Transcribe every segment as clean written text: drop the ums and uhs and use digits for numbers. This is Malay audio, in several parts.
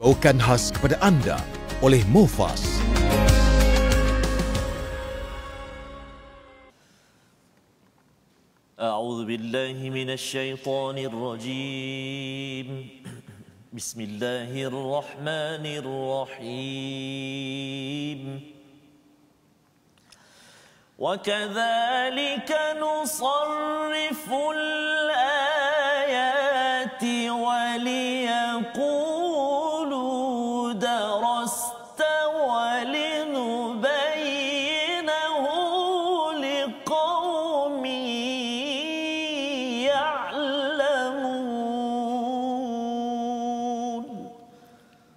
Bawakan khas kepada anda oleh Mofas. أعوذ بالله من الشيطان الرجيم بسم الله الرحمن الرحيم وكذلك نصرف الآيات وليقولوا درست ولنبينه لقوم يعلمون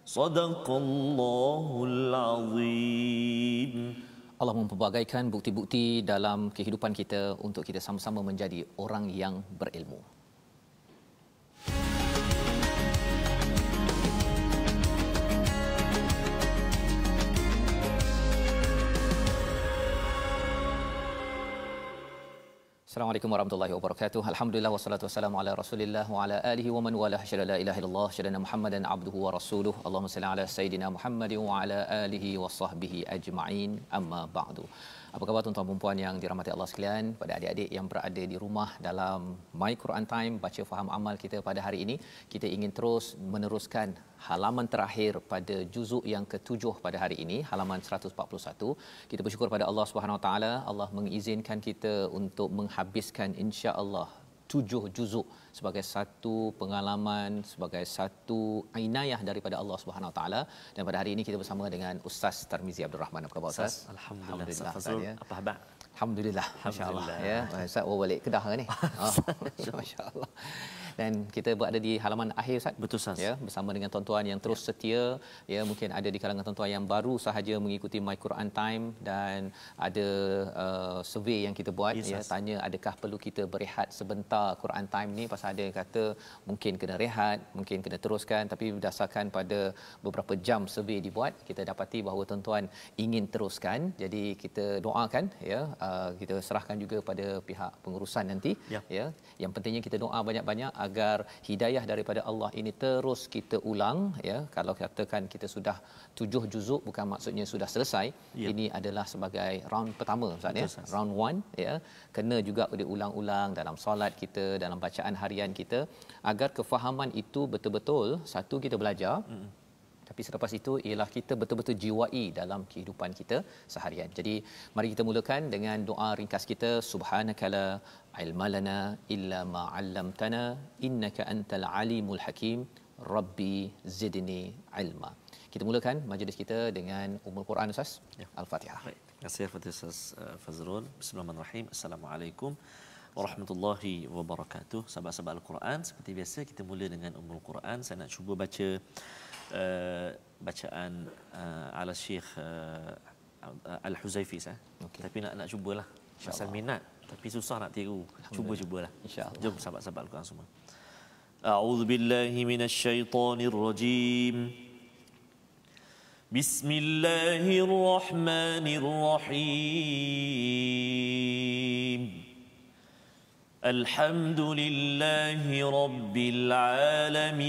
صدق الله العظيم. Allah mempelbagaikan bukti-bukti dalam kehidupan kita untuk kita sama-sama menjadi orang yang berilmu. Assalamualaikum warahmatullahi wabarakatuh. Alhamdulillah wassalatu wassalamu ala Rasulillah wa ala alihi wa man walah. Syada la ilaha illallah, syada Muhammadan abduhu wa rasuluhu. Allahumma salli ala sayidina Muhammadin wa ala alihi wa sahbihi ajma'in. Amma ba'du. Apa khabar tuan-tuan dan puan yang dirahmati Allah sekalian, pada adik-adik yang berada di rumah dalam My Quran Time baca faham amal kita pada hari ini, kita ingin terus meneruskan halaman terakhir pada juzuk yang ke-7 pada hari ini, halaman 141. Kita bersyukur pada Allah Subhanahu Wa Taala, Allah mengizinkan kita untuk menghabiskan insya-Allah 7 juzuk sebagai satu pengalaman, sebagai satu inayah daripada Allah Subhanahu Wa Taala. Dan pada hari ini kita bersama dengan Ustaz Tarmizi Abdul Rahman. Apa khabar Ustaz? Alhamdulillah. Ustaz, ya. Apa khabar? Alhamdulillah, masya-Allah ya. Ustaz balik Kedah ke ni? Masya-Allah. Dan kita berada di halaman akhir Ustaz. Betul Ustaz. Ya, bersama dengan tuan-tuan yang terus setia, ya, mungkin ada di kalangan tuan-tuan yang baru sahaja mengikuti My Quran Time dan ada survey yang kita buat, ya, tanya adakah perlu kita berehat sebentar Quran Time ni, pasal ada yang kata mungkin kena rehat, mungkin kena teruskan, tapi berdasarkan pada beberapa jam survey dibuat, kita dapati bahawa tuan-tuan ingin teruskan. Jadi kita doakan, ya, kita serahkan juga pada pihak pengurusan nanti, ya. Yang pentingnya kita doa banyak-banyak agar hidayah daripada Allah ini terus kita ulang, ya. Kalau katakan kita sudah 7 juzuk bukan maksudnya sudah selesai. Ini adalah sebagai round pertama Ustaz, ya. Round 1, ya. Kena juga diulang-ulang dalam solat kita, dalam bacaan harian kita, agar kefahaman itu betul-betul satu kita belajar, tapi selepas itu ialah kita betul-betul jiwai dalam kehidupan kita seharian. Jadi mari kita mulakan dengan doa ringkas kita. Subhanakala ilma lana illa ma 'allamtana innaka antal alimul hakim. Rabbi zidni ilma. Kita mulakan majlis kita dengan Ummul Quran Ustaz. Al-Fatihah. Baik. Terima kasih kepada Ustaz Fazrul. Bismillahirrahmanirrahim. Assalamualaikum warahmatullahi wabarakatuh. Sahabat-sahabat Al-Quran, seperti biasa kita mula dengan Ummul Quran. Saya nak cuba baca bacaan ala Syekh Al-Huzaifi saya. Tapi nak cubalah. Pasal minat tapi susah nak tiru. Cubalah. Insya-Allah. Jom sahabat-sahabat Al-Quran semua. A'udzu billahi minasyaitonir rajim. Bismillahirrahmanirrahim. Alhamdulillahi rabbil alamin.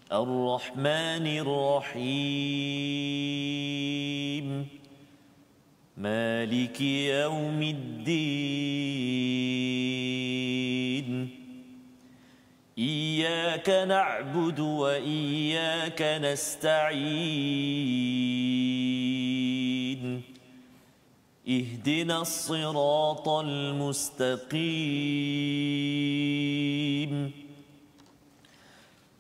Ar-Rahmanir Rahim. Maliki yaumiddin. Iyyaka na'budu wa iyyaka nasta'in. اهدنا الصراط المستقيم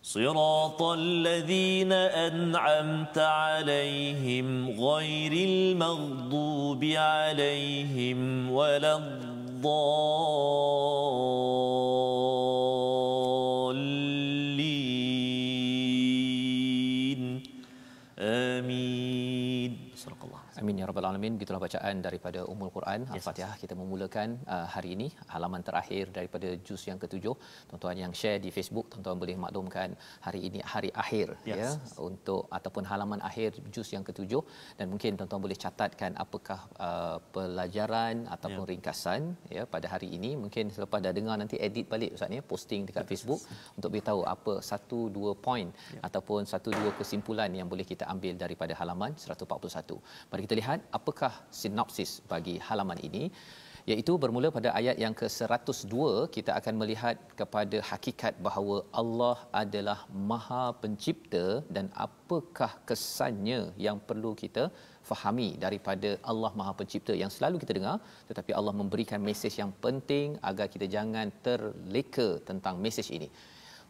صراط الذين أنعمت عليهم غير المغضوب عليهم ولا الضالين آمين. Amin ya rabbal alamin. Begitulah bacaan daripada Ummul Quran Al-Fatihah. Kita memulakan hari ini halaman terakhir daripada juz yang ke-7. Tuan-tuan yang share di Facebook, tuan-tuan boleh maklumkan hari ini hari akhir ya untuk ataupun halaman akhir juz yang ke-7, dan mungkin tuan-tuan boleh catatkan apakah pelajaran ataupun ringkasan ya pada hari ini. Mungkin selepas dah dengar nanti edit balik ustaz ya, posting dekat Facebook untuk beritahu apa 1-2 poin ataupun 1-2 kesimpulan yang boleh kita ambil daripada halaman 141. Mari kita lihat apakah sinopsis bagi halaman ini, iaitu bermula pada ayat yang ke-102. Kita akan melihat kepada hakikat bahawa Allah adalah Maha Pencipta dan apakah kesannya yang perlu kita fahami daripada Allah Maha Pencipta yang selalu kita dengar, tetapi Allah memberikan mesej yang penting agar kita jangan terleka tentang mesej ini.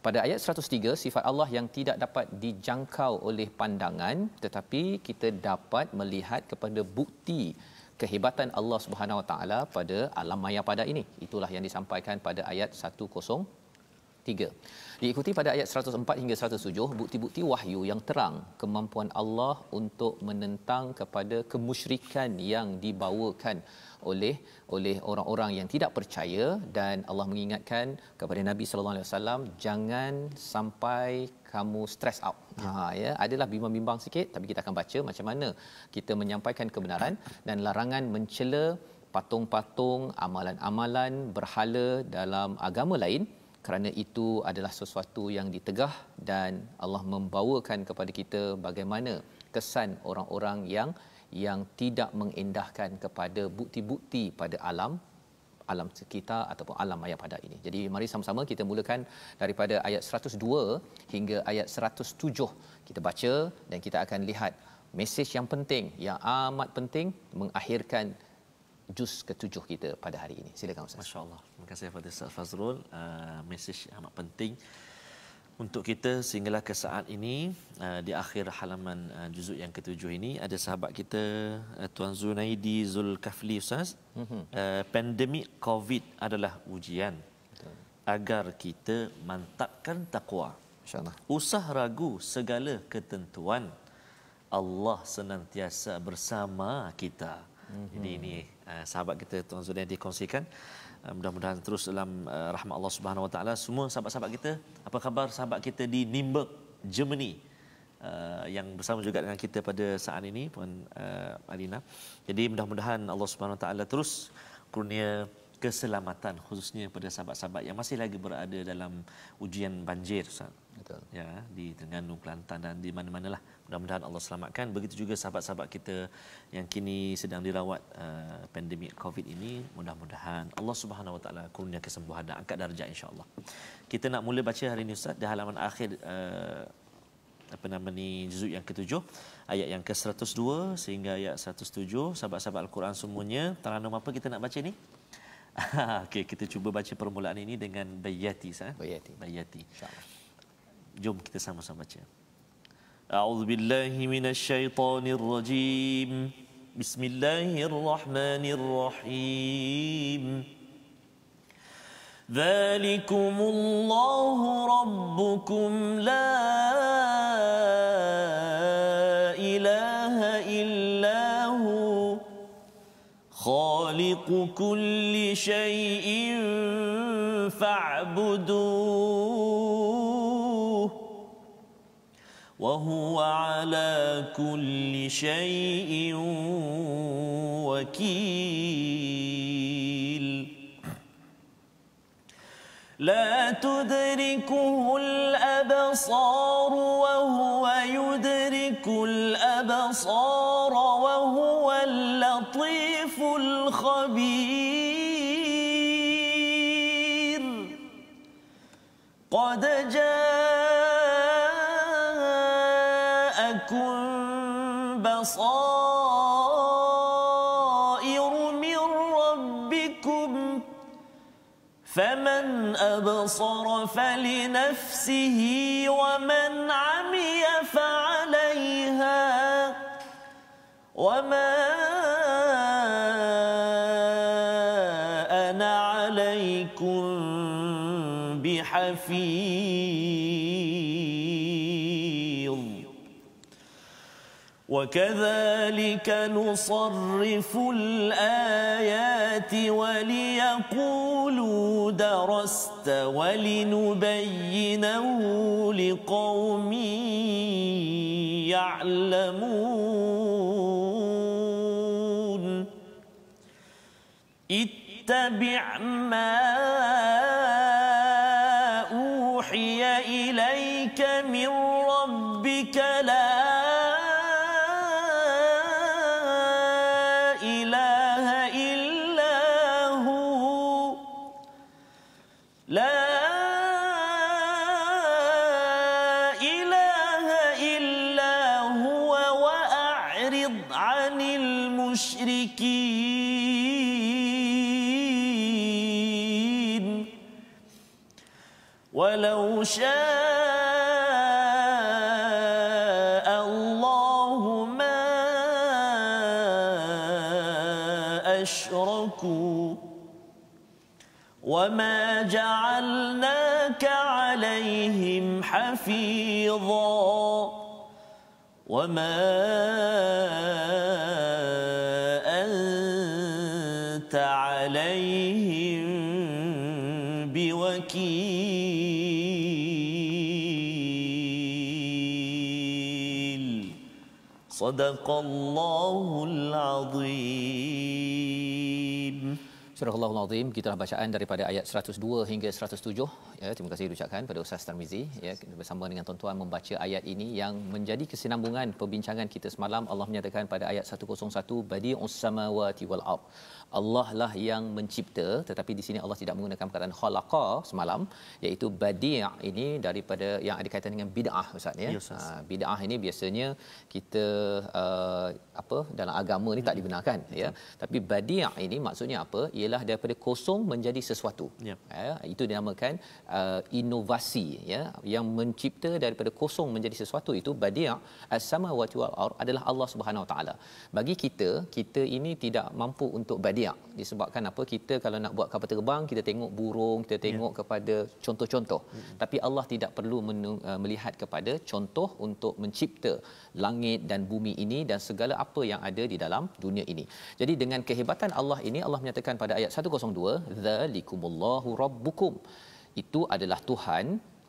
Pada ayat 103, sifat Allah yang tidak dapat dijangkau oleh pandangan, tetapi kita dapat melihat kepada bukti kehebatan Allah Subhanahu Wa Taala pada alam maya pada ini. Itulah yang disampaikan pada ayat 103. Diikuti pada ayat 104 hingga 107, bukti-bukti wahyu yang terang kemampuan Allah untuk menentang kepada kemusyrikan yang dibawakan oleh orang-orang yang tidak percaya, dan Allah mengingatkan kepada Nabi sallallahu alaihi wasallam jangan sampai kamu stress out. Ya, adalah bimbang-bimbang sikit, tapi kita akan baca macam mana kita menyampaikan kebenaran, dan larangan mencela patung-patung, amalan-amalan berhala dalam agama lain, kerana itu adalah sesuatu yang ditegah, dan Allah membawakan kepada kita bagaimana kesan orang-orang yang tidak mengendahkan kepada bukti-bukti pada alam sekitar ataupun alam maya pada ini. Jadi mari sama-sama kita mulakan daripada ayat 102 hingga ayat 107. Kita baca dan kita akan lihat mesej yang penting, yang amat penting mengakhirkan juz ke-7 kita pada hari ini. Silakan Ustaz. Masya-Allah. Terima kasih kepada Ustaz Fazrul. Mesej amat penting untuk kita sehinggalah ke saat ini, di akhir halaman juzuk yang ke-7 ini, ada sahabat kita Tuan Zunaidi Zulkafli Ustaz. Pandemik COVID adalah ujian agar kita mantapkan takwa. Insya-Allah. Usah ragu segala ketentuan, Allah senantiasa bersama kita. Jadi ini sahabat kita Tuan Zunaidi kongsikan. Mudah-mudahan terus dalam rahmat Allah Subhanahu Wa Taala. Semua sahabat-sahabat kita, apa khabar sahabat kita di Nuremberg, Germany, yang bersama juga dengan kita pada saat ini, Puan Alina. Jadi mudah-mudahan Allah Subhanahu Wa Taala terus kurnia keselamatan, khususnya pada sahabat-sahabat yang masih lagi berada dalam ujian banjir, Ustaz. Betul. Ya, di Terengganu, Kelantan dan di mana-manalah. Mudah-mudahan Allah selamatkan. Begitu juga sahabat-sahabat kita yang kini sedang dirawat pandemik COVID ini. Mudah-mudahan Allah Subhanahu Wa Taala kurnia kesembuhan dan angkat darjat insya-Allah. Kita nak mula baca hari ini Ustaz di halaman akhir juzuk yang ke-7, ayat yang ke-102 sehingga ayat 107. Sahabat-sahabat Al-Quran semuanya, taranum apa kita nak baca ni? Okey, kita cuba baca permulaan ini dengan bayati sah. Bayati. Insya-Allah. Jom kita sama-sama baca. A'udzubillahi minasyaitonirrajim. Bismillahirrahmanirrahim. Dzalikumullahu rabbukum la ilaha illa hu khaliqu kulli syai'in fa'buduh wa huwa ala kulli syai'in wakil. La tudrikuhul absar wa huwa yudrikul absar wa huwal latiful khabir. Qad ja'akum basair min rabbikum faman absara falinafsihi wa man 'amiya fa'alayha wa ma ana 'alaykum bihafiz وكذلك نصرف الآيات وليقولوا درست ولنبينه لقوم يعلمون اتبع ما أوحي إليك من ربك لا ولو شاء الله ما أشركوا وما جعلناك عليهم حفيظا وما أنت عليهم بوكيل صدق الله العظيم. Surah Al-Azim, kita bacaan daripada ayat 102 hingga 107. Ya, terima kasih diucapkan pada Ustaz Tarmizi. Ya, bersama dengan tuan-tuan membaca ayat ini yang menjadi kesinambungan perbincangan kita semalam. Allah menyatakan pada ayat 101, Badi'us samawati wal ard. Allah lah yang mencipta, tetapi di sini Allah tidak menggunakan perkataan khalaqa semalam, iaitu badi' ini daripada yang ada kaitan dengan bid'ah Ustaz ya. Bid'ah ini biasanya kita dalam agama ni tak dibenarkan ya. Tapi badi' ini maksudnya apa? Ialah daripada kosong menjadi sesuatu. Ya, itu dinamakan inovasi ya, yang mencipta daripada kosong menjadi sesuatu. Itu badi' as-samawati wal ard adalah Allah Subhanahu Wa Taala. Bagi kita ini tidak mampu untuk badi'. Disebabkan apa? Kita kalau nak buat kapal terbang, kita tengok burung, kita tengok kepada contoh-contoh. Tapi Allah tidak perlu melihat kepada contoh untuk mencipta langit dan bumi ini dan segala apa yang ada di dalam dunia ini. Jadi dengan kehebatan Allah ini, Allah menyatakan pada ayat 102, dzalikumullahu rabbukum. Itu adalah Tuhan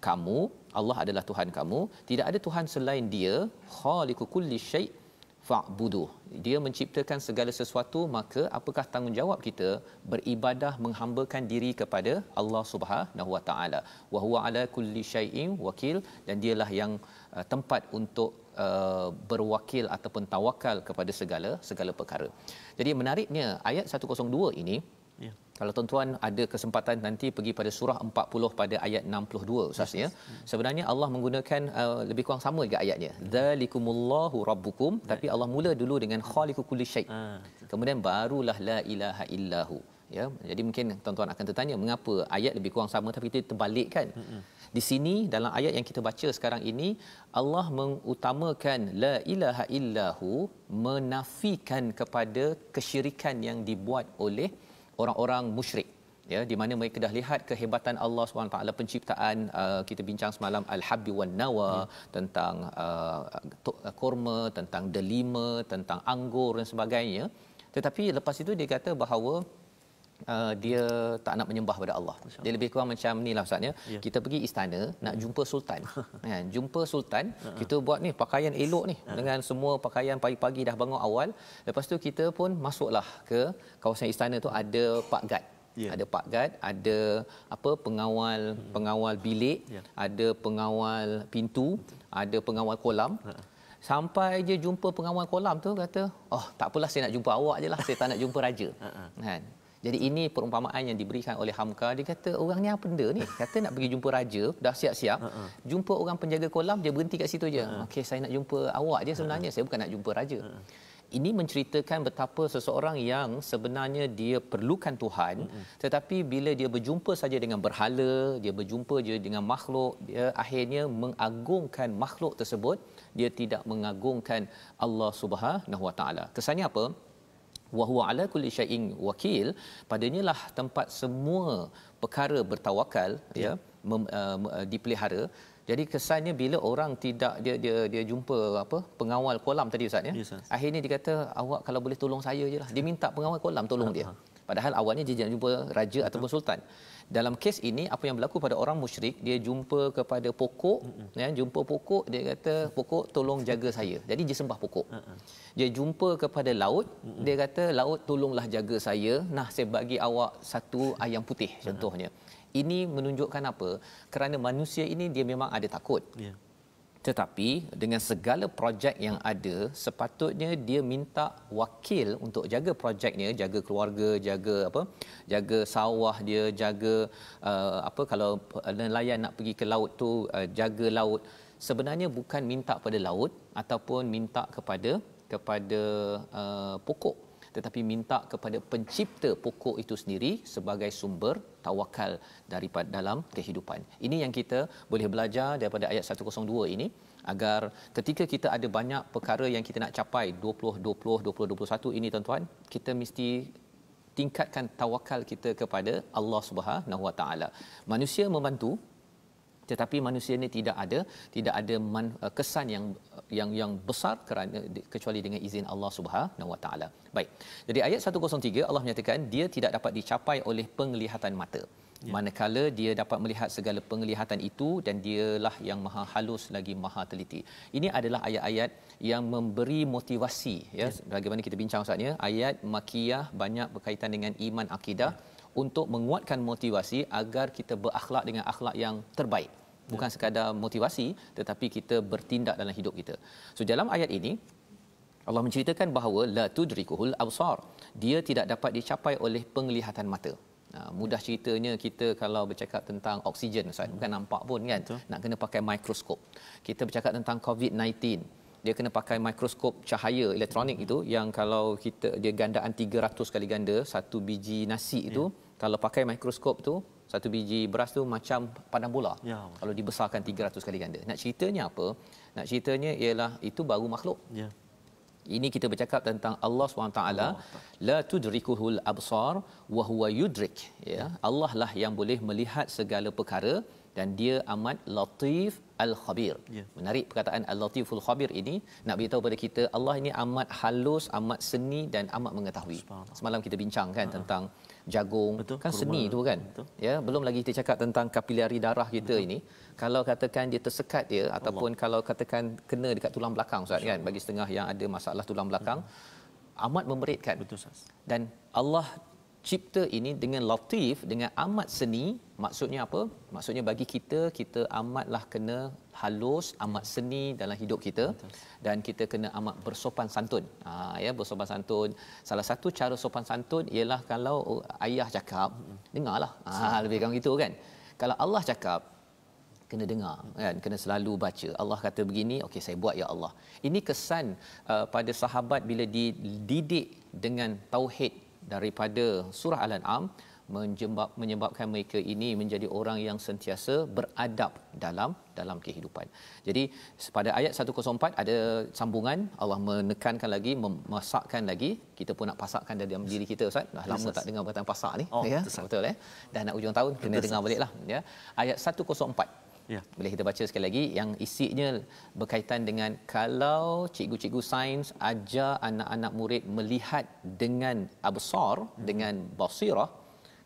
kamu, Allah adalah Tuhan kamu, tidak ada Tuhan selain Dia, khaliqu kulli syai' fa'buduh. Dia menciptakan segala sesuatu, maka apakah tanggungjawab kita? Beribadah, menghambakan diri kepada Allah Subhanahu Wa Taala. Wa huwa ala kulli syai'in wakil, dan dialah yang tempat untuk berwakil ataupun tawakal kepada segala perkara. Jadi menariknya ayat 102 ini, kalau tuan-tuan ada kesempatan nanti pergi pada surah 40 pada ayat 62 Ustaz ya. Sebenarnya Allah menggunakan lebih kurang sama juga ayatnya. Dzalikumullahu rabbukum, tapi Allah mula dulu dengan khaliqu kulli syai'. Kemudian barulah la ilaha illahu. Ya, jadi mungkin tuan-tuan akan tertanya mengapa ayat lebih kurang sama tapi kita terbalikkan. Di sini dalam ayat yang kita baca sekarang ini, Allah mengutamakan la ilaha illahu, menafikan kepada kesyirikan yang dibuat oleh orang-orang musyrik ya, di mana mereka dah lihat kehebatan Allah SWT penciptaan. Kita bincang semalam al-habbi wan nawa, tentang kurma, tentang delima, tentang anggur dan sebagainya. Tetapi lepas itu dia kata bahawa dia tak nak menyembah pada Allah. Dia lebih kurang macam inilah Ustaz ya. Kita pergi istana nak jumpa sultan. Kan, jumpa sultan, kita buat ni pakaian elok ni dengan semua pakaian pagi-pagi dah bangun awal. Lepas tu kita pun masuklah ke kawasan istana tu, ada Pak Gad. Ada Pak Gad, ada pengawal bilik, ada pengawal pintu, ada pengawal kolam. Sampai je jumpa pengawal kolam tu kata, "Oh, tak apalah, saya nak jumpa awak jelah, saya tak nak jumpa raja." Kan? Jadi ini perumpamaan yang diberikan oleh Hamka. Dia kata, orang ni apa benda ni? Kata nak pergi jumpa raja, dah siap-siap. Jumpa orang penjaga kolam, dia berhenti kat situ je. Okey, saya nak jumpa awak je sebenarnya, saya bukan nak jumpa raja. Ini menceritakan betapa seseorang yang sebenarnya dia perlukan Tuhan, tetapi bila dia berjumpa saja dengan berhala, dia berjumpa je dengan makhluk, dia akhirnya mengagungkan makhluk tersebut, dia tidak mengagungkan Allah Subhanahu Wa Taala. Kesannya apa? Wa huwa ala kulli syai'in wakil, padanya lah tempat semua perkara bertawakal ya, dipelihara. Jadi kesannya bila orang tidak dia jumpa pengawal kolam tadi Ustaz ya. Yes, Akhirnya dia kata awak kalau boleh tolong saya je lah. Dia minta pengawal kolam tolong dia. Padahal awalnya dia nak jumpa raja ataupun sultan. Dalam kes ini apa yang berlaku pada orang musyrik, dia jumpa kepada pokok, jumpa pokok, dia kata pokok tolong jaga saya. Jadi dia sembah pokok. Dia jumpa kepada laut, dia kata laut tolonglah jaga saya. Nah, saya bagi awak satu ayam putih contohnya. Ini menunjukkan apa? Kerana manusia ini dia memang ada takut. Ya. Tetapi dengan segala projek yang ada, sepatutnya dia minta wakil untuk jaga projeknya, jaga keluarga, jaga sawah dia, jaga kalau nelayan nak pergi ke laut tu, jaga laut. Sebenarnya bukan minta pada laut ataupun minta kepada pokok, tetapi minta kepada pencipta pokok itu sendiri sebagai sumber tawakal daripada dalam kehidupan. Ini yang kita boleh belajar daripada ayat 102 ini, agar ketika kita ada banyak perkara yang kita nak capai 2021 ini tuan-tuan, kita mesti tingkatkan tawakal kita kepada Allah Subhanahu Wa Taala. Manusia membantu, tetapi manusia ini tidak ada kesan yang besar kerana kecuali dengan izin Allah Subhanahu Wa Taala. Baik. Jadi ayat 103 Allah menyatakan dia tidak dapat dicapai oleh penglihatan mata. Ya. Manakala dia dapat melihat segala penglihatan itu, dan dialah yang maha halus lagi maha teliti. Ini adalah ayat-ayat yang memberi motivasi ya. Bagaimana kita bincang Ustaz ya, ayat makiyah banyak berkaitan dengan iman akidah untuk menguatkan motivasi agar kita berakhlak dengan akhlak yang terbaik. Bukan sekadar motivasi, tetapi kita bertindak dalam hidup kita. So dalam ayat ini Allah menceritakan bahawa la tudrikuhul absar. Dia tidak dapat dicapai oleh penglihatan mata. Mudah ceritanya kita kalau bercakap tentang oksigen Ustaz, bukan nampak pun kan. Betul. Nak kena pakai mikroskop. Kita bercakap tentang COVID-19, dia kena pakai mikroskop cahaya elektronik itu, yang kalau dia gandaan 300 kali ganda satu biji nasi itu. Kalau pakai mikroskop tu, satu biji beras tu macam padang bola. Ya. Kalau dibesarkan 300 kali ganda. Nak ceritanya apa? Nak ceritanya ialah itu baru makhluk. Ya. Ini kita bercakap tentang Allah SWT. La tudrikuhul absar wa huwa yudrik. Ya. Allah lah yang boleh melihat segala perkara, dan dia amat latif al-khabir. Yeah. Menarik perkataan al-latiful khabir ini, nak beritahu pada kita Allah ini amat halus, amat seni dan amat mengetahui. Semalam kita bincang kan tentang jagung. Betul, kan seni tu kan. Betul. Ya, belum lagi kita cakap tentang kapilari darah kita. Betul. Ini kalau katakan dia tersekat dia, ataupun kalau katakan kena dekat tulang belakang Ustaz kan, bagi setengah yang ada masalah tulang belakang, amat memberitkan. Betul Ustaz. Dan Allah cipta ini dengan latif, dengan amat seni. Maksudnya apa? Maksudnya bagi kita amatlah kena halus, amat seni dalam hidup kita. Betul. Dan kita kena amat bersopan santun. Bersopan santun. Salah satu cara sopan santun ialah kalau ayah cakap, dengarlah. Lebih kurang gitu kan. Kalau Allah cakap, kena dengar kan, kena selalu baca. Allah kata begini, okey saya buat ya Allah. Ini kesan pada sahabat bila dididik dengan tauhid daripada surah Al-An'am, menyebabkan mereka ini menjadi orang yang sentiasa beradab dalam kehidupan. Jadi pada ayat 104 ada sambungan, Allah menekankan lagi, memasakkan lagi. Kita pun nak pasakkan dalam diri kita Ustaz. Dah lama tak dengar perkataan pasak ni. Betul Dah nak hujung tahun, kena dengar baliklah ya. Ayat 104. Ya. Boleh kita baca sekali lagi, yang isinya berkaitan dengan kalau cikgu-cikgu sains ajar anak-anak murid melihat dengan absar, dengan basirah,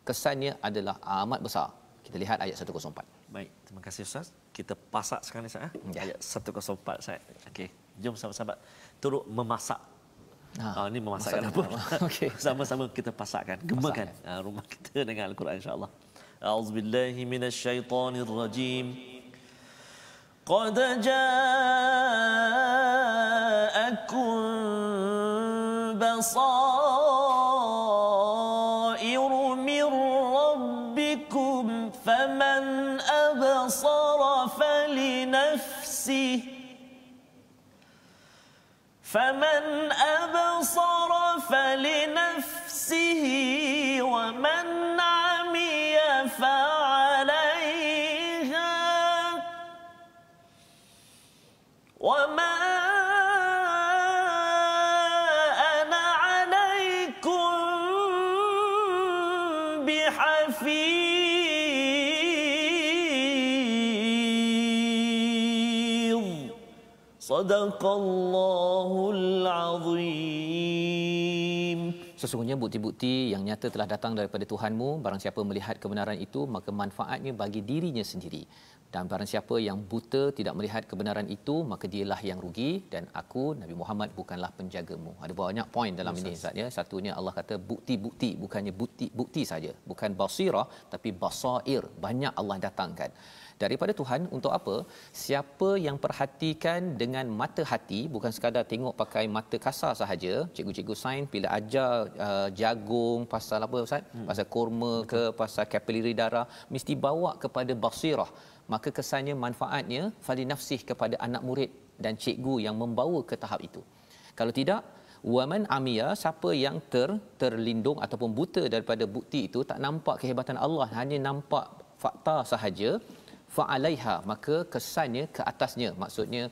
kesannya adalah amat besar. Kita lihat ayat 104. Baik, terima kasih Ustaz. Kita pasak sekarang ni Ustaz. Ayat 104 Ustaz. Okey, jom sama-sama turut memasak. Ini memasakkan apa? Okey, sama-sama kita pasakkan, gemakan rumah kita dengan Al-Quran insya-Allah. A'udzubillahi minasyaitonirrajim. Qad ja'akum basairu min rabbikum faman absara falinafsihi wa man 'amiya fa'alayha wa ma ana 'alaykum bihafiz. Sadaqallahul azim. Sesungguhnya bukti-bukti yang nyata telah datang daripada Tuhanmu. Barang siapa melihat kebenaran itu, maka manfaatnya bagi dirinya sendiri. Dan barang siapa yang buta tidak melihat kebenaran itu, maka dialah yang rugi. Dan aku, Nabi Muhammad, bukanlah penjagamu. Ada banyak poin dalam ini, Ustaz. Ya. Satunya Allah kata bukti-bukti, bukannya bukti saja. Bukan basirah, tapi basair. Banyak Allah datangkan daripada Tuhan. Untuk apa? Siapa yang perhatikan dengan mata hati, bukan sekadar tengok pakai mata kasar sahaja. Cikgu-cikgu sains bila ajar jagung pasal apa Ustaz? Pasal kurma ke, pasal kapilari darah, mesti bawa kepada basirah. Maka kesannya manfaatnya fali nafsih kepada anak murid dan cikgu yang membawa ke tahap itu. Kalau tidak, waman amiya, siapa yang terlindung ataupun buta daripada bukti itu, tak nampak kehebatan Allah, hanya nampak fakta sahaja, fa'alaiha, maka kesannya ke atasnya, maksudnya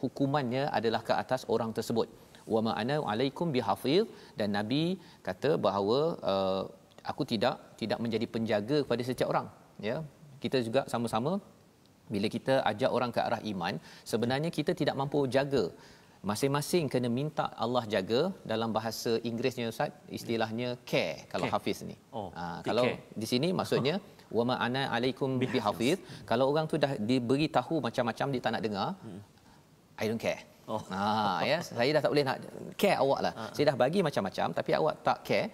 hukumannya adalah ke atas orang tersebut. Wa ma ana alaikum bihafiz, dan Nabi kata bahawa aku tidak menjadi penjaga kepada setiap orang. Ya, kita juga sama-sama bila kita ajak orang ke arah iman, sebenarnya kita tidak mampu jaga. Masing-masing kena minta Allah jaga. Dalam bahasa Inggerisnya Ustaz, istilahnya care kalau hafiz ni. Kalau care di sini maksudnya wa ma ana alaikum bihafiz. Kalau orang tu dah diberi tahu macam-macam dia tak nak dengar, I don't care. Ya, saya dah tak boleh nak care awak lah. Saya dah bagi macam-macam tapi awak tak care,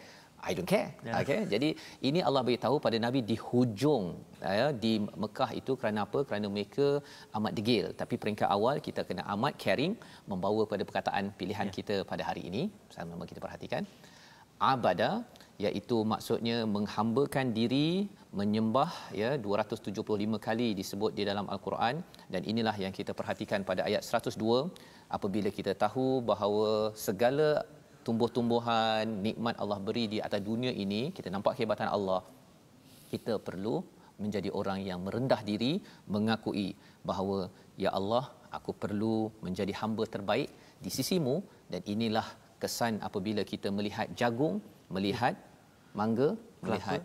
I don't care. Okay. Jadi ini Allah beritahu pada Nabi di hujung di Mekah itu. Kerana apa? Kerana mereka amat degil. Tapi peringkat awal kita kena amat caring, membawa pada perkataan pilihan kita pada hari ini. Sama-sama kita perhatikan. Abada, iaitu maksudnya menghambakan diri, menyembah, 275 kali disebut di dalam Al-Quran. Dan inilah yang kita perhatikan pada ayat 102. Apabila kita tahu bahawa segala tumbuh-tumbuhan, nikmat Allah beri di atas dunia ini, kita nampak kehebatan Allah, kita perlu menjadi orang yang merendah diri, mengakui bahawa, ya Allah, aku perlu menjadi hamba terbaik di sisimu. Dan inilah kesan apabila kita melihat jagung, melihat mangga, melihat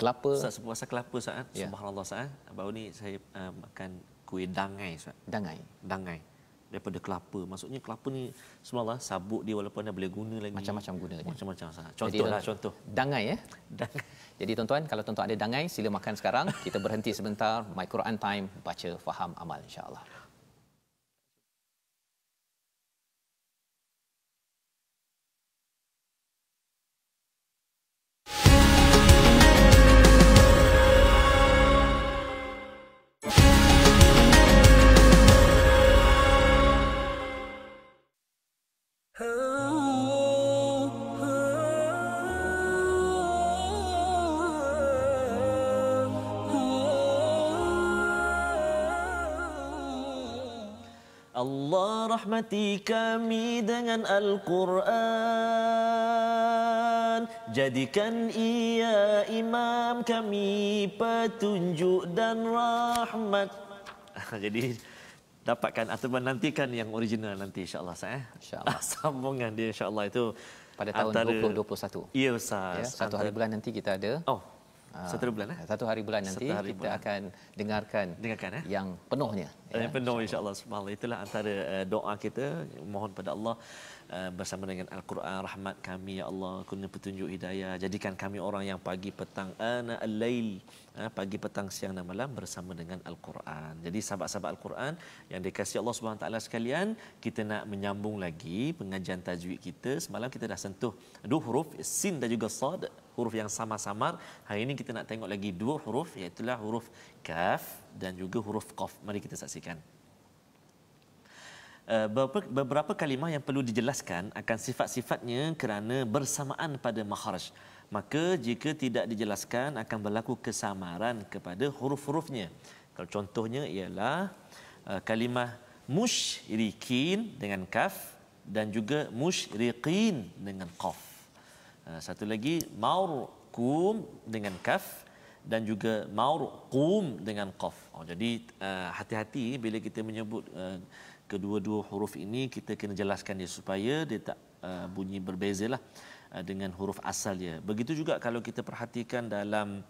kelapa. Ustaz, puasa kelapa saat subhanallah saat baru ni saya makan kuih dangai Ustaz. Dangai daripada kelapa. Maksudnya kelapa ni subhanallah sabuk dia walaupun anda boleh guna lagi macam-macam gunanya. Macam-macam Ustaz. Contoh dangai Dangai. Jadi tuan-tuan, kalau tuan-tuan ada dangai, sila makan sekarang. Kita berhenti sebentar, My Quran Time, baca, faham, amal, insya-Allah. Allah rahmati kami dengan Al-Quran, jadikan ia imam kami, petunjuk dan rahmat. Jadi dapatkan atau menantikan yang original nanti insya-Allah Insya-Allah. Sambungan dia insya-Allah itu pada tahun 2021. Ya Ustaz. Satu hari bulan nanti kita ada. Satu bulan Satu hari bulan nanti kita akan dengarkan yang penuhnya. Yang penuh insya-Allah. Subhanallah, itulah antara doa kita, mohon pada Allah bersama dengan Al-Quran, rahmat kami ya Allah, kena petunjuk hidayah, jadikan kami orang yang pagi petang ana al-lail, pagi petang siang dan malam bersama dengan Al-Quran. Jadi sahabat-sahabat Al-Quran yang dikasihi Allah Subhanahu taala sekalian, kita nak menyambung lagi pengajian tajwid kita. Semalam kita dah sentuh dua huruf sin dan juga sad, huruf yang samar-samar. Hari ini kita nak tengok lagi dua huruf, iaitu huruf kaf dan juga huruf qaf. Mari kita saksikan. Beberapa kalimah yang perlu dijelaskan akan sifat-sifatnya kerana bersamaan pada makhraj. Maka jika tidak dijelaskan akan berlaku kesamaran kepada huruf-hurufnya. Kalau contohnya ialah kalimah musyrikin dengan kaf dan juga musyriqin dengan qaf. Satu lagi maurqum dengan kaf dan juga maurqum dengan qaf. Jadi hati-hati bila kita menyebut kedua-dua huruf ini, kita kena jelaskan dia supaya dia tak bunyi berbezalah dengan huruf asal dia. Begitu juga kalau kita perhatikan dalam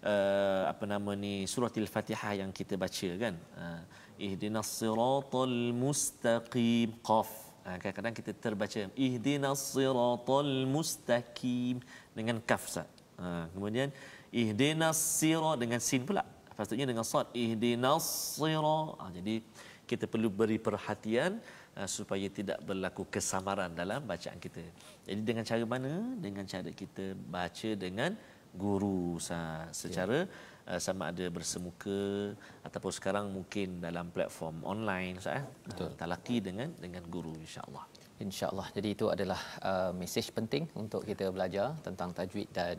apa nama ni surah Al-Fatihah yang kita baca kan. Ihdinas siratal mustaqim qaf. Kadang-kadang kita terbaca ihdinas siratal mustaqim dengan kaf Ustaz. Kemudian ihdinas sirat dengan sin pula. Patutnya dengan sad ihdinas sirat. Jadi kita perlu beri perhatian supaya tidak berlaku kesamaran dalam bacaan kita. Jadi dengan cara mana? Dengan cara kita baca dengan guru secara sama ada bersemuka ataupun sekarang mungkin dalam platform online talaqi dengan guru insya-Allah. InsyaAllah. Jadi itu adalah mesej penting untuk kita belajar tentang tajwid dan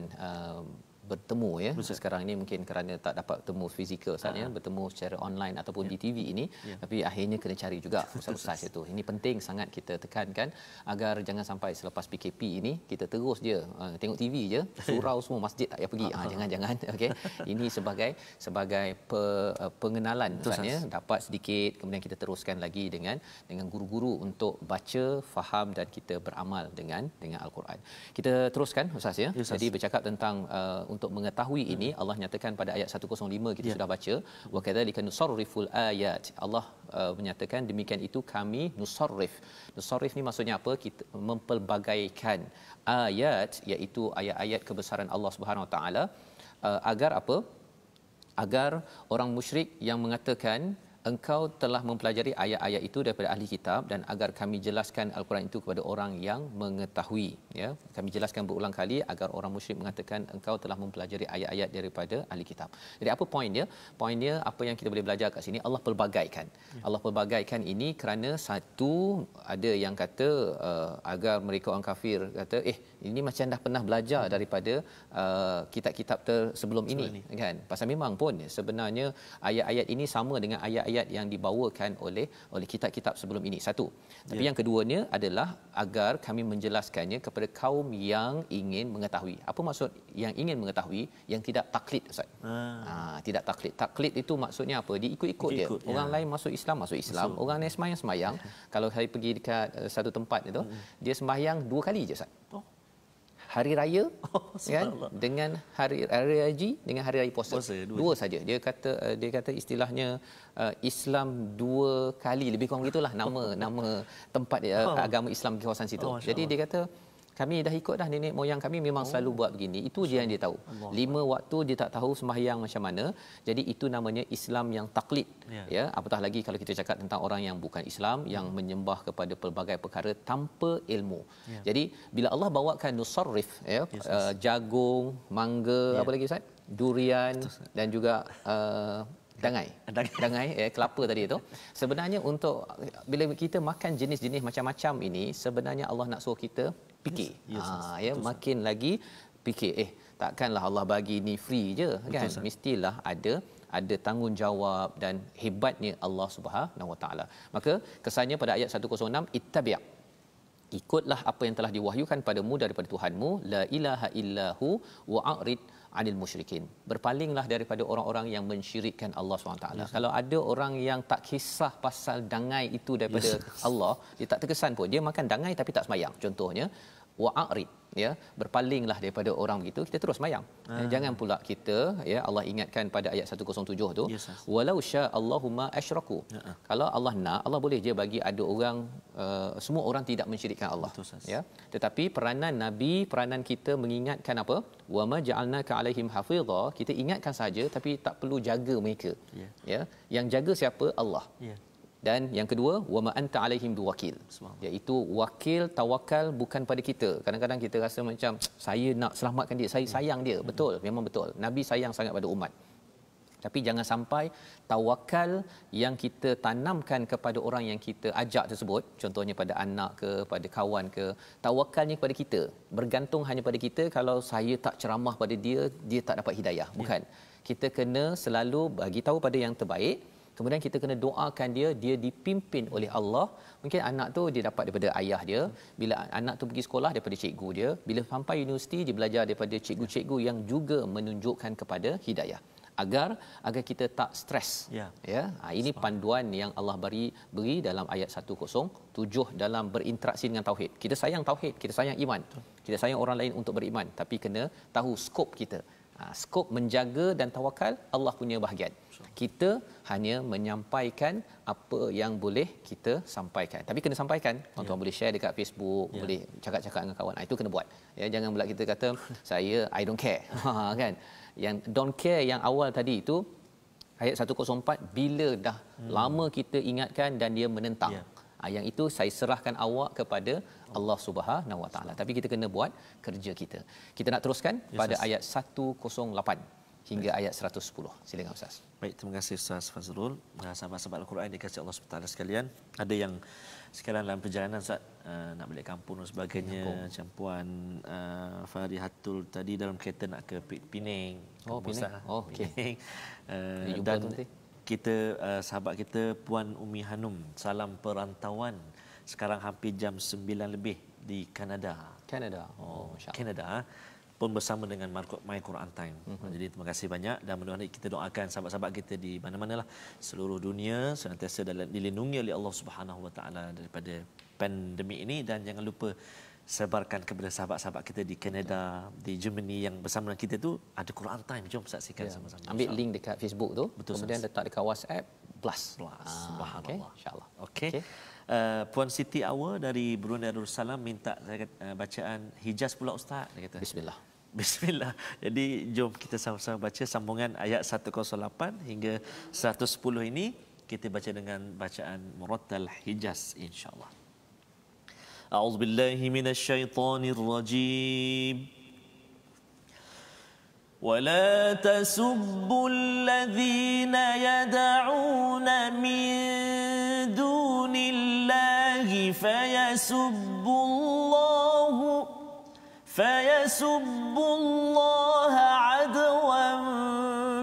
bertemu ya. Betul. Sekarang ini mungkin kerana tak dapat bertemu fizikal saatnya bertemu secara online ataupun di TV ini, tapi akhirnya kena cari juga ustaz-ustaz itu. Ini penting sangat kita tekankan agar jangan sampai selepas PKP ini kita terus je tengok TV je, surau semua masjid tak payah pergi. Jangan-jangan okey. Ini sebagai pengenalan saatnya, dapat sedikit kemudian kita teruskan lagi dengan guru-guru untuk baca, faham dan kita beramal dengan Al-Quran. Kita teruskan ustaz ya. Jadi bercakap tentang untuk mengetahui ini, Allah nyatakan pada ayat 105 kita sudah baca, wa kadzalika nusarriful ayat. Allah menyatakan demikian itu kami nusarrif. Nusarrif ni maksudnya apa? Kita mempelbagaikan ayat, iaitu ayat-ayat kebesaran Allah Subhanahu Wa Taala, agar apa? Agar orang musyrik yang mengatakan engkau telah mempelajari ayat-ayat itu daripada ahli kitab, dan agar kami jelaskan Al-Quran itu kepada orang yang mengetahui, ya. Kami jelaskan berulang kali agar orang musyrik mengatakan engkau telah mempelajari ayat-ayat daripada ahli kitab. Jadi apa poin dia? Poin dia apa yang kita boleh belajar kat sini, Allah pelbagaikan. Allah pelbagaikan ini kerana satu, ada yang kata agar mereka orang kafir kata ini macam dah pernah belajar daripada kitab-kitab sebelum ini kan. Pasal memang pun sebenarnya ayat-ayat ini sama dengan ayat-ayat yang dibawakan oleh kitab-kitab sebelum ini. Satu. Tapi yang keduanya adalah agar kami menjelaskannya kepada kaum yang ingin mengetahui. Apa maksud yang ingin mengetahui? Yang tidak taklid Ustaz. Tidak taklid. Taklid itu maksudnya apa? Dia ikut-ikut dia. Orang lain masuk Islam, orang lain sembahyang. Kalau saya pergi dekat satu tempat itu, dia sembahyang 2 kali je Ustaz. Hari raya kan dengan hari haji dengan hari raya puasa. Dua saja. Dia kata istilahnya Islam 2 kali, lebih kurang begitulah nama tempat agama Islam di kawasan situ. Jadi dia kata kami dah ikut dah nenek moyang kami memang selalu buat begini. Itu je yang dia tahu. 5 waktu dia tak tahu sembahyang macam mana. Jadi itu namanya Islam yang taklid. Ya, apatah lagi kalau kita cakap tentang orang yang bukan Islam, yang menyembah kepada pelbagai perkara tanpa ilmu. Jadi bila Allah bawakan nusarrif, jagung, mangga, apa lagi Ustaz? Durian dan juga dangai kelapa tadi itu, sebenarnya untuk bila kita makan jenis-jenis macam-macam ini, sebenarnya Allah nak suruh kita fikir. Makin lagi fikir, takkanlah Allah bagi ni free je kan. Mestilah ada tanggungjawab, dan hebatnya Allah Subhanahu Wa Taala. Maka kesannya pada ayat 106, ittabi', ikutlah apa yang telah diwahyukan padamu daripada Tuhanmu, la ilaha illahu wa a'rid 'anil musyrikin. Berpalinglah daripada orang-orang yang mensyirikkan Allah SWT. Kalau ada orang yang tak kisah pasal dangai itu daripada Allah, dia tak terkesan pun, dia makan dangai tapi tak sembahyang contohnya, wa'arid, berpalinglah daripada orang begitu, kita terus sembahyang. Jangan pula kita, Allah ingatkan pada ayat 107 tu, walau sya Allahumma asyraku. Kalau Allah nak, Allah boleh je bagi ada orang, semua orang tidak mensyirikkan Allah. Tetapi peranan nabi, peranan kita mengingatkan apa? Wa ma ja'alnaka 'alaihim hafizha, kita ingatkan saja tapi tak perlu jaga mereka. Yang jaga siapa? Allah. Dan yang kedua, wama anta alaihim biwakil, iaitu wakil, tawakal bukan pada kita. Kadang-kadang kita rasa macam saya nak selamatkan dia, saya sayang dia. Betul, memang betul, Nabi sayang sangat pada umat. Tapi jangan sampai tawakal yang kita tanamkan kepada orang yang kita ajak tersebut, contohnya pada anak ke, pada kawan ke, tawakalnya kepada kita, bergantung hanya pada kita. Kalau saya tak ceramah pada dia, dia tak dapat hidayah. Bukan. Kita kena selalu bagi tahu pada yang terbaik. Kemudian kita kena doakan dia dipimpin oleh Allah. Mungkin anak tu dia dapat daripada ayah dia, bila anak tu pergi sekolah daripada cikgu dia, bila sampai universiti dia belajar daripada cikgu-cikgu yang juga menunjukkan kepada hidayah, agar kita tak stres. Ini panduan yang Allah beri dalam ayat 107 dalam berinteraksi dengan tauhid. Kita sayang tauhid, kita sayang iman, kita sayang orang lain untuk beriman, tapi kena tahu skop kita. skop menjaga dan tawakal Allah punya bahagian. Kita hanya menyampaikan apa yang boleh kita sampaikan. Tapi kena sampaikan. Tuan-tuan boleh share dekat Facebook, boleh cakap-cakap dengan kawan. Itu kena buat. Ya, jangan pula kita kata saya I don't care. Kan? Yang don't care yang awal tadi itu ayat 104, bila dah lama kita ingatkan dan dia menentang. Yang itu saya serahkan awak kepada Allah Subhanahu Wa Taala. Tapi kita kena buat kerja kita. Kita nak teruskan pada ayat 108 hingga ayat 110. Silakan Ustaz. Baik, terima kasih Ustaz Fazrul. Sahabat-sahabat Al-Quran dikasihi Allah SWT sekalian. Ada yang sekarang dalam perjalanan Ustaz, nak balik kampung dan sebagainya. Macam Puan Farihatul tadi dalam kereta nak ke Penang. Penang. Okey. Dan kita sahabat kita Puan Umi Hanum, salam perantauan. Sekarang hampir jam 9 lebih di Kanada. Kanada pun bersama dengan My Quran Time. Jadi terima kasih banyak dan mudah-mudahan kita doakan sahabat-sahabat kita di mana-manalah seluruh dunia senantiasa dilindungi oleh Allah Subhanahu Wa Taala daripada pandemik ini, dan jangan lupa sebarkan kepada sahabat-sahabat kita di Kanada, di Germany yang bersama dengan kita tu ada Quran Time. Jom saksikan sama-sama. Ambil link dekat Facebook tu, betul, kemudian letak dekat WhatsApp plus. Subhanallah. Okay, insya-Allah. Okey. Puan Siti Awa dari Brunei Darussalam minta saya bacaan Hijaz pula Ustaz, dia kata. Bismillah. Jadi jom kita sama-sama baca sambungan ayat 108 hingga 110 ini, kita baca dengan bacaan murattal Hijaz insya-Allah. A'udzubillahi minasyaitonir rajim. ولا تسبوا الذين يدعون من دون الله فيسبوا الله عدوا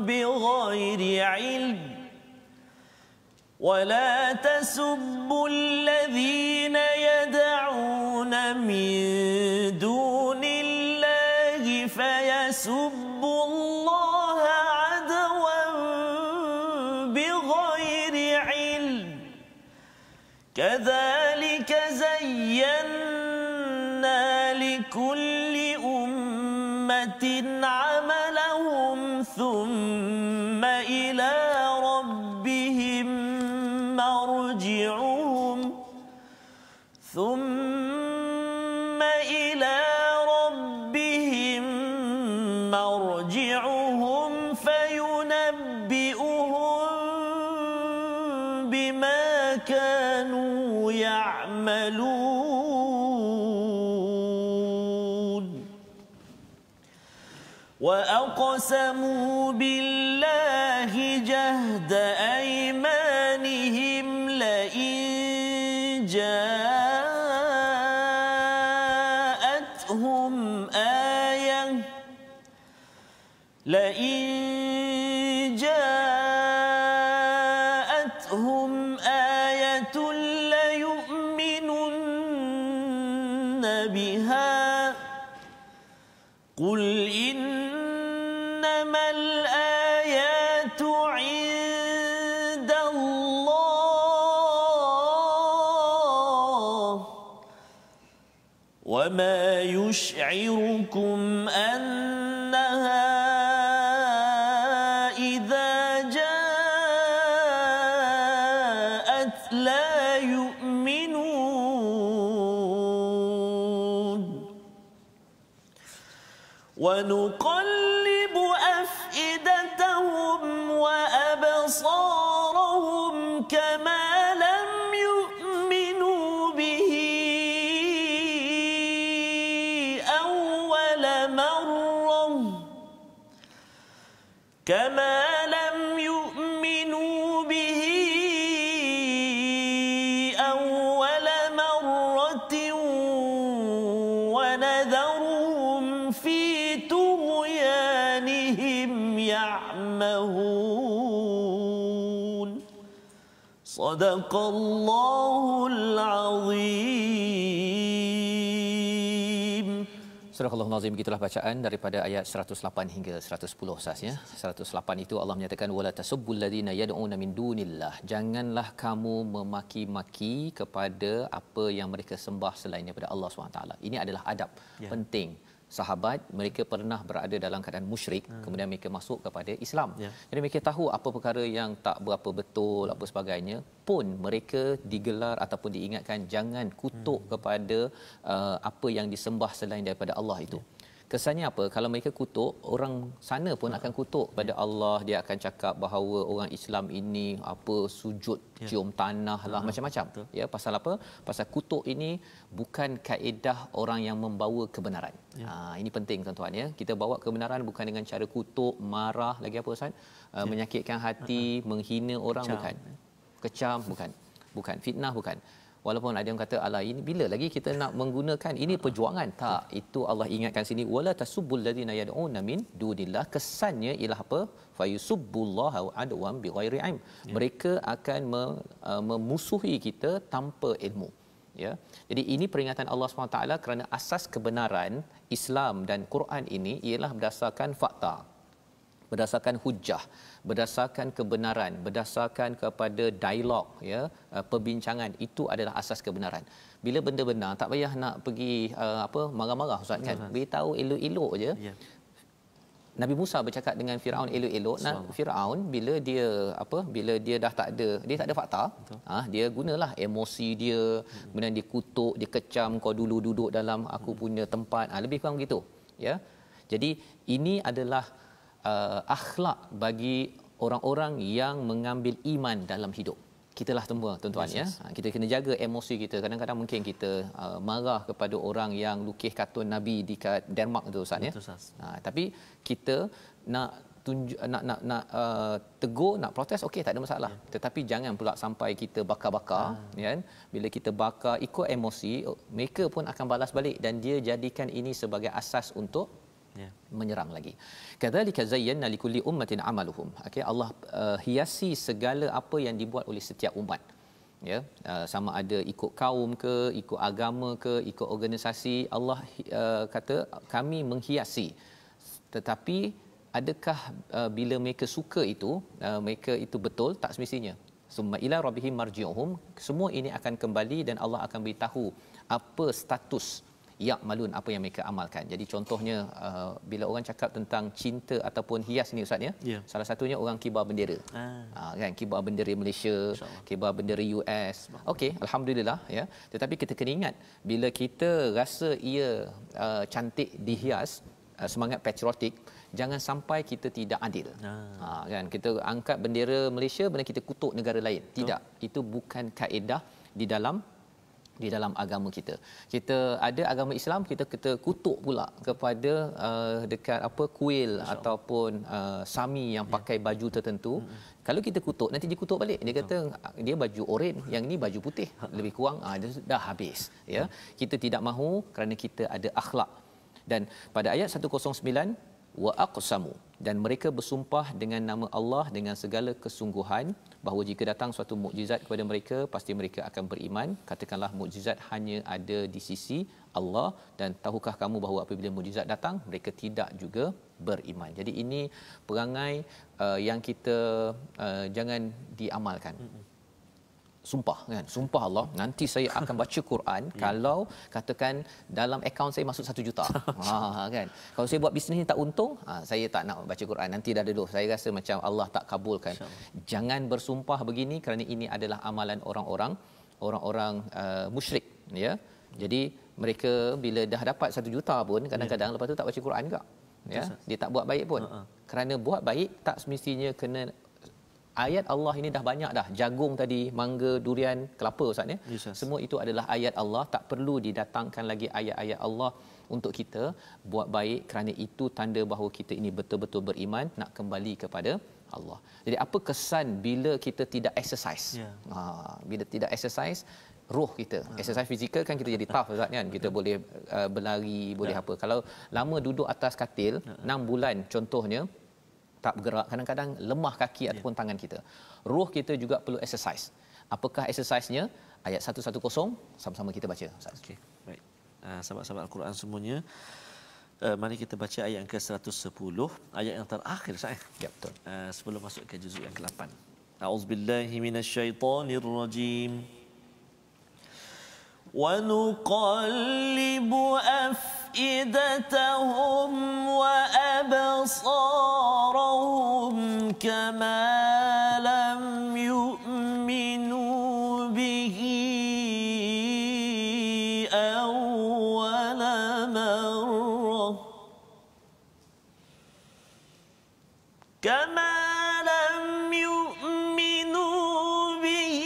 بغير علم. ولا تسبوا الذين يدعون من دون الله فيسبوا الله عدوا بغير علم. كذلك زينا لكل أمة عملهم ثم إلى ربهم مرجعهم فينبئهم بما كانوا يعملون. وأقسموا بالله جهد أيمانهم لئن جاءتهم آية ليؤمنن بها قل إنما الآيات عند الله وما يشعركم أنها إذا جاءت لا يؤمنون. ونقلب أفئدتهم وأبصارهم كما لم يؤمنوا به أول مرة ونذرهم في طغيانهم يعمهون. صدق الله العظيم. Surah Al-Nazim, begitulah bacaan daripada ayat 108 hingga 110 Ustaz ya. 108 itu Allah menyatakan wala tasubbul ladina yad'una min dunillah. Janganlah kamu memaki-maki kepada apa yang mereka sembah selain daripada Allah SWT. Ini adalah adab penting sahabat, mereka pernah berada dalam keadaan musyrik, kemudian mereka masuk kepada Islam. Jadi mereka tahu apa perkara yang tak berapa betul, apa sebagainya, pun mereka digelar ataupun diingatkan jangan kutuk kepada apa yang disembah selain daripada Allah itu. Kesannya apa? Kalau mereka kutuk, orang sana pun akan kutuk pada Allah. Dia akan cakap bahawa orang Islam ini apa sujud cium tanah lah, macam-macam. Ya, pasal apa? Pasal kutuk ini bukan kaedah orang yang membawa kebenaran. Ini penting tuan-tuan ya. Kita bawa kebenaran bukan dengan cara kutuk, marah, lagi apa Ustaz? Menyakitkan hati, menghina orang, bukan. Kecam, bukan. Bukan fitnah, bukan. Walaupun ada yang kata alah ini bila lagi kita nak menggunakan ini perjuangan, tak, itu Allah ingatkan sini wala tasubbul ladzina yad'una min dunillah. Kesannya ialah apa? Fayusubbullaha adwan bighairi ilm. Mereka akan memusuhi kita tanpa ilmu, ya. Jadi ini peringatan Allah SWT kerana asas kebenaran Islam dan Quran ini ialah berdasarkan fakta, berdasarkan hujah, berdasarkan kebenaran, berdasarkan kepada dialog, ya, perbincangan. Itu adalah asas kebenaran. Bila benda benar, tak payah nak pergi marah-marah Ustaz, kan. Beritahu elok-elok je. Nabi Musa bercakap dengan Firaun elok-elok. Firaun bila dia dah tak ada fakta, dia gunalah emosi dia, kemudian dia kutuk, dia kecam, kau dulu duduk dalam aku punya tempat, lebih kurang begitu, ya. Jadi ini adalah akhlak bagi orang-orang yang mengambil iman dalam hidup. Kitalah tuan-tuan, ya. Kita kena jaga emosi kita. Kadang-kadang mungkin kita marah kepada orang yang lukis kartun Nabi di Denmark tu Ustaz, ya. Tapi kita nak tegur, nak protes, okey, tak ada masalah. Tetapi jangan pula sampai kita bakar-bakar, kan. Bila kita bakar ikut emosi, mereka pun akan balas balik dan dia jadikan ini sebagai asas untuk menyerang lagi. Kadzalika zayyana likulli ummatin amaluhum. Okey, Allah hiasi segala apa yang dibuat oleh setiap umat. Ya, sama ada ikut kaum ke, ikut agama ke, ikut organisasi, Allah kata kami menghiasi. Tetapi adakah bila mereka suka itu, mereka itu betul? Tak semestinya. Summa ila rabbihim marji'uhum. Semua ini akan kembali dan Allah akan beritahu apa status ya'malun, apa yang mereka amalkan. Jadi contohnya bila orang cakap tentang cinta ataupun hias ni Ustaz, ya, salah satunya orang kibar bendera. Kan, kibar bendera Malaysia, kibar bendera US. Okey, alhamdulillah, ya. Tetapi kita kena ingat bila kita rasa ia cantik dihias, semangat patriotik, jangan sampai kita tidak adil. Kan, kita angkat bendera Malaysia benar kita kutuk negara lain. Tidak, itu bukan kaedah di dalam agama kita. Kita ada agama Islam, kita kutuk pula kepada dekat kuil ataupun sami yang pakai baju tertentu. Kalau kita kutuk, nanti dia kutuk balik. Dia kata dia baju oren, yang ini baju putih. Lebih kurang dah habis, ya. Kita tidak mahu kerana kita ada akhlak. Dan pada ayat 109, wa aqsamu, dan mereka bersumpah dengan nama Allah dengan segala kesungguhan bahawa jika datang suatu mukjizat kepada mereka pasti mereka akan beriman. Katakanlah mukjizat hanya ada di sisi Allah, dan tahukah kamu bahawa apabila mukjizat datang mereka tidak juga beriman. Jadi ini perangai yang kita jangan diamalkan. Sumpah, kan, sumpah Allah, nanti saya akan baca Quran kalau katakan dalam akaun saya masuk 1 juta. Kan, kalau saya buat bisnes ni tak untung, saya tak nak baca Quran, nanti dah dulu saya rasa macam Allah tak kabulkan. Jangan bersumpah begini kerana ini adalah amalan orang-orang musyrik, ya. Jadi mereka bila dah dapat 1 juta pun kadang-kadang lepas tu tak baca Quran juga, ya. Dia tak buat baik pun. Kerana buat baik tak semestinya kena ayat Allah ini dah banyak dah. Jagung tadi, mangga, durian, kelapa Ustaz, ya. Semua itu adalah ayat Allah. Tak perlu didatangkan lagi ayat-ayat Allah untuk kita buat baik, kerana itu tanda bahawa kita ini betul-betul beriman nak kembali kepada Allah. Jadi apa kesan bila kita tidak exercise? Bila tidak exercise roh kita. Exercise fizikal kan kita jadi tough Ustaz, kan. Kita boleh berlari, boleh apa. Kalau lama duduk atas katil 6 bulan contohnya tak bergerak, kadang-kadang lemah kaki ataupun tangan kita. Roh kita juga perlu exercise. Apakah exercise-nya? Ayat 110 sama-sama kita baca. Okey, baik. Sahabat-sahabat Al-Quran semuanya, mari kita baca ayat yang ke-110, ayat yang terakhir Ustaz. Ya, betul. Sebelum masuk ke juzuk yang ke-8. A'udzubillahi minasyaitonirrajim. Wa nuqallibu أفئدتهم وأبصارهم كما لم يؤمنوا به أول مرة كما لم يؤمنوا به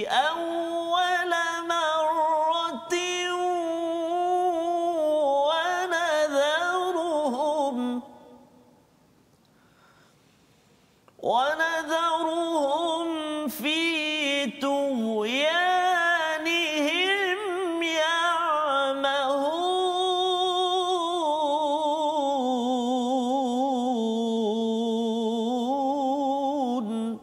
أول مرة ونذرهم في طغيانهم يعمهون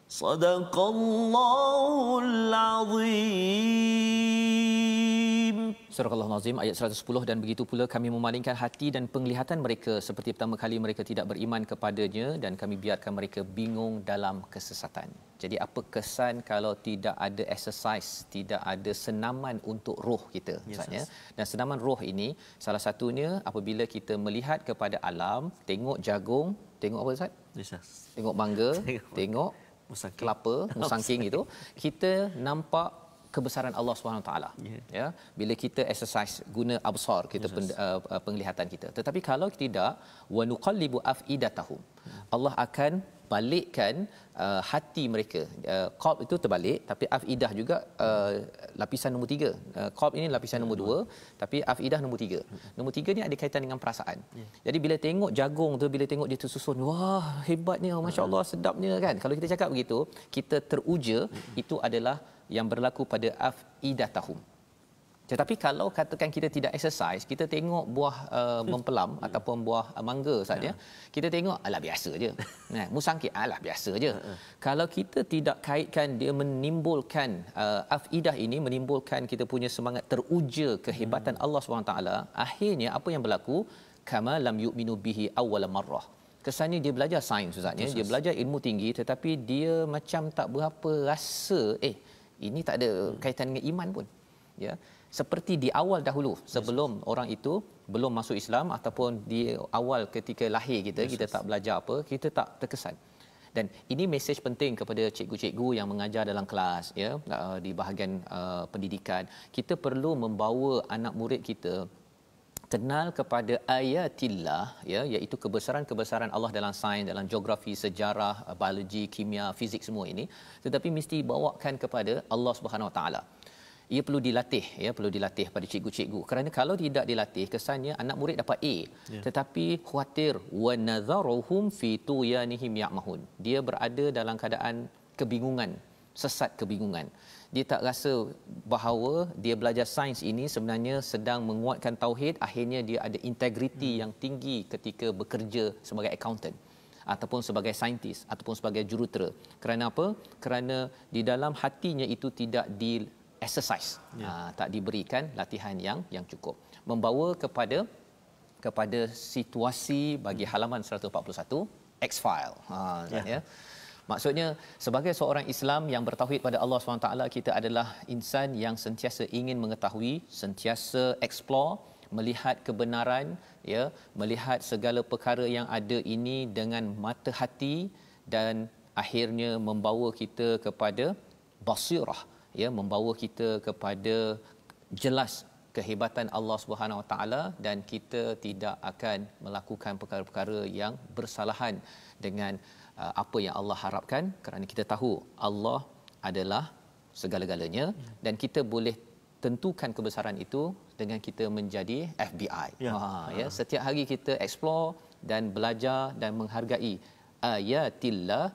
صدق الله العظيم. Surah Al-Nazim ayat 110, dan begitu pula kami memalingkan hati dan penglihatan mereka seperti pertama kali mereka tidak beriman kepadanya, dan kami biarkan mereka bingung dalam kesesatan. Jadi apa kesan kalau tidak ada exercise, tidak ada senaman untuk roh kita, maksudnya. Dan senaman roh ini salah satunya apabila kita melihat kepada alam, tengok jagung, tengok apa Ustaz? Tengok mangga, tengok kelapa, musangking itu, kita nampak kebesaran Allah Subhanahu taala. Ya, bila kita exercise guna absar kita, penglihatan kita. Tetapi kalau tidak, wa nuqallibu afidatahum, Allah akan balikkan hati mereka. Qalb itu terbalik, tapi afidah juga lapisan nombor 3. Qalb ini lapisan nombor 2, tapi afidah nombor 3. Nombor 3 ni ada kaitan dengan perasaan. Jadi bila tengok jagung tu, bila tengok dia tersusun, wah hebatnya, masya-Allah, sedapnya kan. Kalau kita cakap begitu, kita teruja, itu adalah yang berlaku pada afidatahum. Tetapi kalau katakan kita tidak exercise, kita tengok buah mempelam ataupun buah mangga saja, kita tengok alah biasa je. Nah, musangking alah biasa je. Kalau kita tidak kaitkan, dia menimbulkan afidah ini, menimbulkan kita punya semangat teruja kehebatan Allah SWT. Akhirnya apa yang berlaku? Kama lam yu'minu bihi awwal marrah. Kesannya dia belajar sains Ustaznya, dia belajar ilmu tinggi, tetapi dia macam tak berapa rasa ini tak ada kaitan dengan iman pun. Ya. Seperti di awal dahulu, sebelum orang itu belum masuk Islam, ataupun di awal ketika lahir kita, kita tak belajar apa, kita tak terkesan. Dan ini mesej penting kepada cikgu-cikgu yang mengajar dalam kelas, ya, di bahagian pendidikan. Kita perlu membawa anak murid kita kenal kepada ayatillah, ya, iaitu kebesaran-kebesaran Allah dalam sains, dalam geografi, sejarah, biologi, kimia, fizik, semua ini, tetapi mesti bawakan kepada Allah Subhanahu Wa Taala. Ia perlu dilatih, ya, perlu dilatih pada cikgu-cikgu. Kerana kalau tidak dilatih, kesannya anak murid dapat A, tetapi khawatir wa nadharuhum fi tuyanihim ya'mahun. Dia berada dalam keadaan kebingungan, sesat kebingungan. Dia tak rasa bahawa dia belajar sains ini sebenarnya sedang menguatkan tauhid, akhirnya dia ada integriti yang tinggi ketika bekerja sebagai accountant ataupun sebagai saintis ataupun sebagai jurutera. Kerana apa? Kerana di dalam hatinya itu tidak di exercise, tak diberikan latihan yang cukup. Membawa kepada situasi bagi halaman 141 X-file. Ya. Maksudnya sebagai seorang Islam yang bertauhid pada Allah SWT, kita adalah insan yang sentiasa ingin mengetahui, sentiasa explore, melihat kebenaran, ya, melihat segala perkara yang ada ini dengan mata hati, dan akhirnya membawa kita kepada basirah, ya, membawa kita kepada jelas kehebatan Allah Subhanahu Wa Taala, dan kita tidak akan melakukan perkara-perkara yang bersalahan dengan apa yang Allah harapkan, kerana kita tahu Allah adalah segala-galanya, dan kita boleh tentukan kebesaran itu dengan kita menjadi FBI. Ya, setiap hari kita explore dan belajar dan menghargai ayatillah,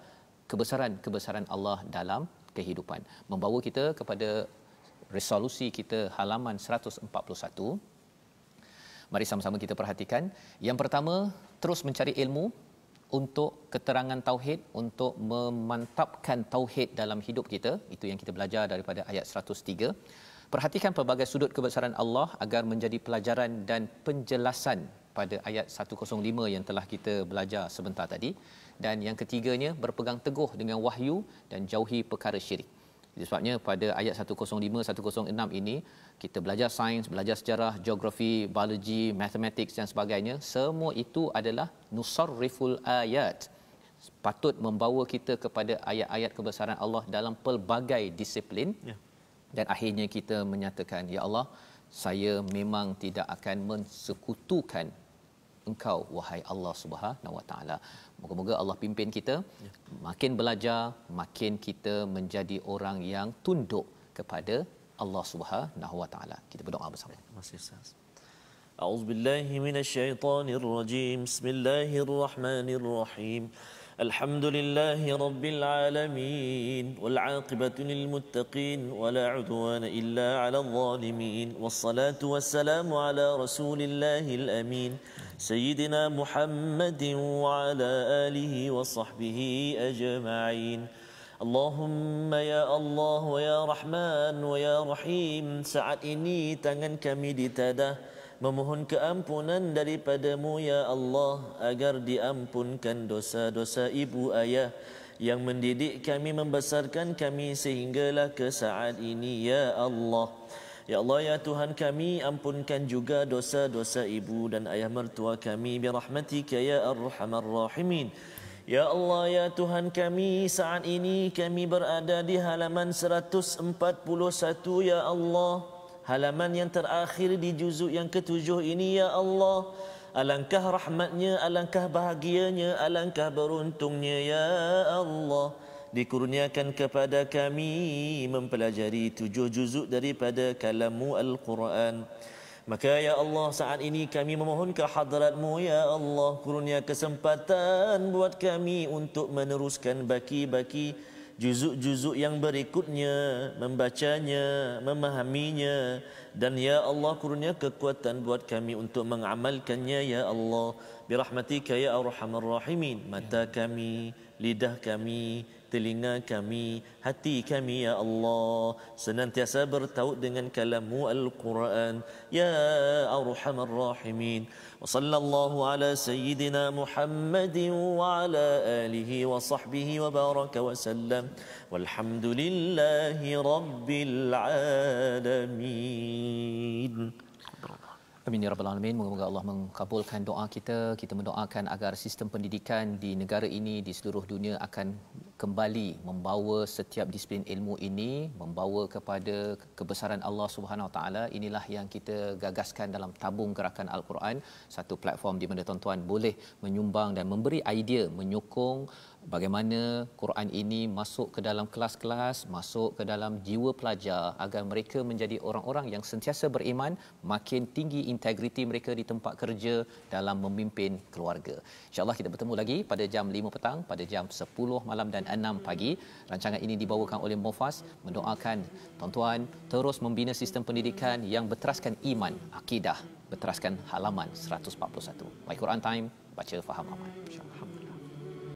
kebesaran-kebesaran Allah dalam kehidupan. Membawa kita kepada resolusi kita halaman 141. Mari sama-sama kita perhatikan. Yang pertama, terus mencari ilmu untuk keterangan tauhid, untuk memantapkan tauhid dalam hidup kita. Itu yang kita belajar daripada ayat 103. Perhatikan pelbagai sudut kebesaran Allah agar menjadi pelajaran dan penjelasan pada ayat 105 yang telah kita belajar sebentar tadi. Dan yang ketiganya, berpegang teguh dengan wahyu dan jauhi perkara syirik. Jadi sebabnya pada ayat 105 106 ini kita belajar sains, belajar sejarah, geografi, biologi, mathematics dan sebagainya, semua itu adalah nusarriful ayat. Patut membawa kita kepada ayat-ayat kebesaran Allah dalam pelbagai disiplin. Dan akhirnya kita menyatakan, ya Allah, saya memang tidak akan mensekutukan Engkau wahai Allah Subhanahu Wa Taala. Moga-moga Allah pimpin kita makin belajar, makin kita menjadi orang yang tunduk kepada Allah Subhanahu Wa Taala. Kita berdoa bersama. Masih Ustaz. A'udzubillahi minasyaitonirrajim. Bismillahirrahmanirrahim. Alhamdulillahi rabbil alamin wal 'aqibatu lil muttaqin wala 'udwana illa 'alal zalimin wassalatu wassalamu ala rasulillahil amin sayyidina Muhammadin wa ala alihi wa sahbihi ajma'in. Allahumma ya Allah wa ya Rahman wa ya Rahim, saat ini tangan kami ditadah memohon keampunan daripadamu ya Allah, agar diampunkan dosa-dosa ibu ayah yang mendidik kami, membesarkan kami sehinggalah ke saat ini ya Allah. Ya Allah ya Tuhan kami, ampunkan juga dosa-dosa ibu dan ayah mertua kami birahmatika ya arhamar rahimin. Ya Allah ya Tuhan kami, saat ini kami berada di halaman 141 ya Allah, halaman yang terakhir di juzuk yang ke-7 ini ya Allah. Alangkah rahmatnya, alangkah bahagianya, alangkah beruntungnya ya Allah, dikurniakan kepada kami mempelajari 7 juzuk daripada kalam-Mu Al-Quran. Maka ya Allah, saat ini kami memohon ke hadrat-Mu ya Allah, kurnia kesempatan buat kami untuk meneruskan baki-baki juzuk-juzuk yang berikutnya, membacanya, memahaminya, dan ya Allah kurnia kekuatan buat kami untuk mengamalkannya ya Allah, birahmatika ya arhamar rahimin. Mata kami, lidah kami, telinga kami, hati kami ya Allah senantiasa bertaut dengan kalam-Mu Al-Quran ya arhamar rahimin. Wa sallallahu ala sayyidina Muhammadin wa ala alihi wa sahbihi wa baraka wa sallam. Walhamdulillahi rabbil alamin. Amin ya rabbal alamin. Moga-moga Allah mengabulkan doa kita. Kita mendoakan agar sistem pendidikan di negara ini, di seluruh dunia akan kembali membawa setiap disiplin ilmu ini membawa kepada kebesaran Allah Subhanahu Wa Taala. Inilah yang kita gagaskan dalam tabung gerakan Al-Quran, satu platform di mana tuan-tuan boleh menyumbang dan memberi idea, menyokong bagaimana Quran ini masuk ke dalam kelas-kelas, masuk ke dalam jiwa pelajar agar mereka menjadi orang-orang yang sentiasa beriman, makin tinggi integriti mereka di tempat kerja, dalam memimpin keluarga. InsyaAllah kita bertemu lagi pada jam 5 petang, pada jam 10 malam dan 6 pagi. Rancangan ini dibawakan oleh Mufas, mendoakan tuan-tuan terus membina sistem pendidikan yang berteraskan iman, akidah, berteraskan halaman 141. My Quran Time, baca, faham, amal. InsyaAllah.